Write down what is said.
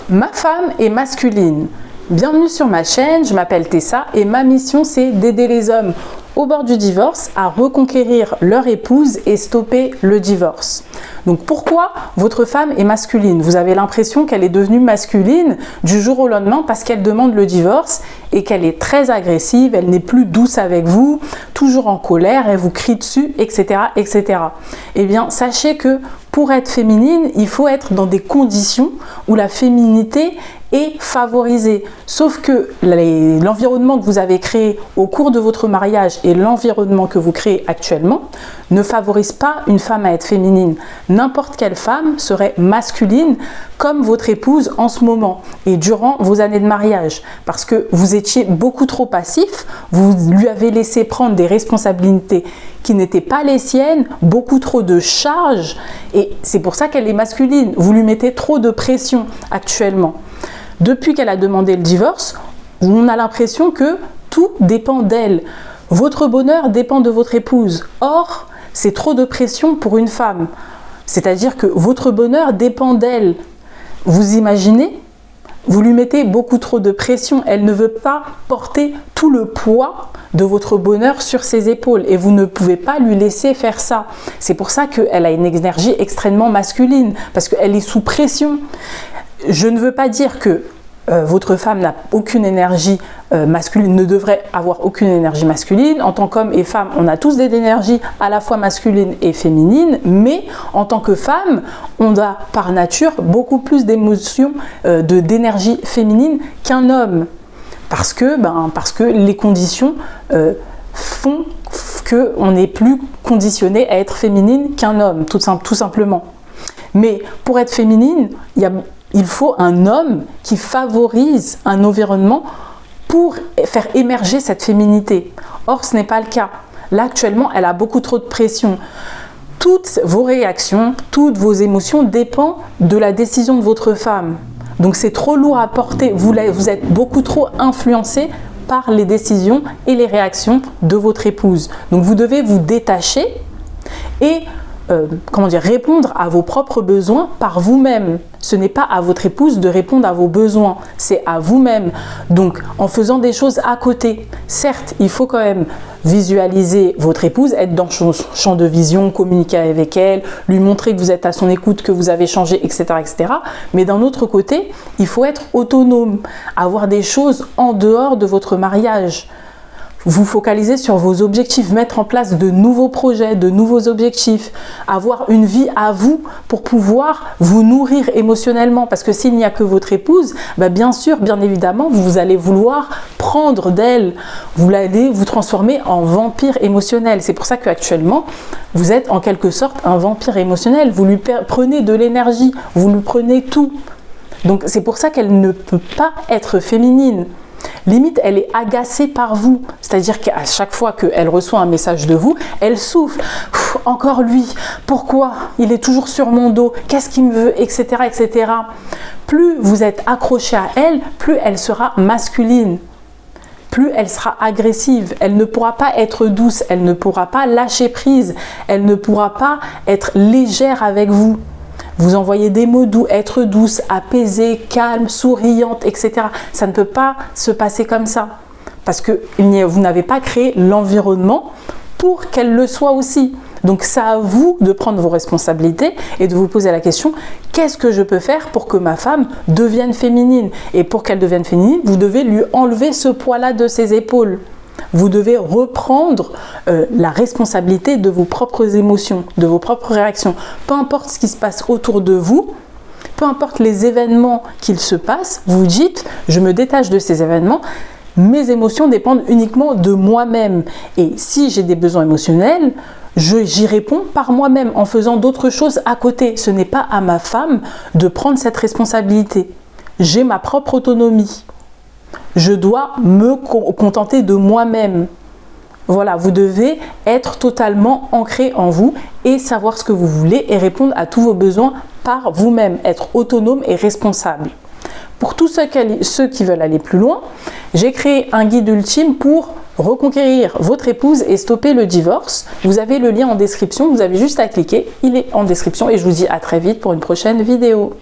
Ma femme est masculine. Bienvenue sur ma chaîne, je m'appelle Tessa et ma mission c'est d'aider les hommes au bord du divorce à reconquérir leur épouse et stopper le divorce. Donc pourquoi votre femme est masculine? Vous avez l'impression qu'elle est devenue masculine du jour au lendemain parce qu'elle demande le divorce et qu'elle est très agressive, elle n'est plus douce avec vous, toujours en colère, elle vous crie dessus, etc. etc. Eh bien, sachez que pour être féminine, il faut être dans des conditions où la féminité est favorisée. Sauf que l'environnement que vous avez créé au cours de votre mariage et l'environnement que vous créez actuellement ne favorise pas une femme à être féminine. N'importe quelle femme serait masculine comme votre épouse en ce moment et durant vos années de mariage. Parce que vous étiez beaucoup trop passif, vous lui avez laissé prendre des responsabilités qui n'étaient pas les siennes, beaucoup trop de charges et c'est pour ça qu'elle est masculine. Vous lui mettez trop de pression actuellement. Depuis qu'elle a demandé le divorce, on a l'impression que tout dépend d'elle. Votre bonheur dépend de votre épouse. Or, c'est trop de pression pour une femme. C'est-à-dire que votre bonheur dépend d'elle. Vous imaginez? Vous lui mettez beaucoup trop de pression. Elle ne veut pas porter tout le poids de votre bonheur sur ses épaules et vous ne pouvez pas lui laisser faire ça. C'est pour ça qu'elle a une énergie extrêmement masculine parce qu'elle est sous pression. Je ne veux pas dire que votre femme n'a aucune énergie masculine, ne devrait avoir aucune énergie masculine. En tant qu'homme et femme, on a tous des énergies à la fois masculines et féminines, mais en tant que femme, on a par nature beaucoup plus d'émotions, d'énergie féminine qu'un homme. Parce que les conditions font qu'on n'est plus conditionné à être féminine qu'un homme, tout simplement. Mais pour être féminine, il faut un homme qui favorise un environnement pour faire émerger cette féminité. Or, ce n'est pas le cas. Là, actuellement, elle a beaucoup trop de pression. Toutes vos réactions, toutes vos émotions dépendent de la décision de votre femme. Donc, c'est trop lourd à porter. Vous êtes beaucoup trop influencé par les décisions et les réactions de votre épouse. Donc, vous devez vous détacher et répondre à vos propres besoins par vous-même. Ce n'est pas à votre épouse de répondre à vos besoins, c'est à vous-même. Donc, en faisant des choses à côté, certes, il faut quand même visualiser votre épouse, être dans son champ de vision, communiquer avec elle, lui montrer que vous êtes à son écoute, que vous avez changé, etc., etc. Mais d'un autre côté, il faut être autonome, avoir des choses en dehors de votre mariage. Vous focaliser sur vos objectifs, mettre en place de nouveaux projets, de nouveaux objectifs, avoir une vie à vous pour pouvoir vous nourrir émotionnellement. Parce que s'il n'y a que votre épouse, bien sûr, bien évidemment, vous allez vouloir prendre d'elle. Vous allez vous transformer en vampire émotionnel. C'est pour ça qu'actuellement, vous êtes en quelque sorte un vampire émotionnel. Vous lui prenez de l'énergie, vous lui prenez tout. Donc c'est pour ça qu'elle ne peut pas être féminine. Limite, elle est agacée par vous. C'est-à-dire qu'à chaque fois qu'elle reçoit un message de vous, elle souffle. Encore lui, pourquoi? Il est toujours sur mon dos, qu'est-ce qu'il me veut, etc., etc. Plus vous êtes accroché à elle, plus elle sera masculine. Plus elle sera agressive. Elle ne pourra pas être douce, elle ne pourra pas lâcher prise, elle ne pourra pas être légère avec vous. Vous envoyez des mots doux, être douce, apaisée, calme, souriante, etc. Ça ne peut pas se passer comme ça. Parce que vous n'avez pas créé l'environnement pour qu'elle le soit aussi. Donc c'est à vous de prendre vos responsabilités et de vous poser la question, qu'est-ce que je peux faire pour que ma femme devienne féminine? Et pour qu'elle devienne féminine, vous devez lui enlever ce poids-là de ses épaules. Vous devez reprendre la responsabilité de vos propres émotions, de vos propres réactions. Peu importe ce qui se passe autour de vous, peu importe les événements qu'il se passe, vous dites, je me détache de ces événements, mes émotions dépendent uniquement de moi-même. Et si j'ai des besoins émotionnels, j'y réponds par moi-même en faisant d'autres choses à côté. Ce n'est pas à ma femme de prendre cette responsabilité. J'ai ma propre autonomie. Je dois me contenter de moi-même. Voilà, vous devez être totalement ancré en vous et savoir ce que vous voulez et répondre à tous vos besoins par vous-même, être autonome et responsable. Pour tous ceux qui veulent aller plus loin, j'ai créé un guide ultime pour reconquérir votre épouse et stopper le divorce. Vous avez le lien en description, vous avez juste à cliquer, il est en description et je vous dis à très vite pour une prochaine vidéo.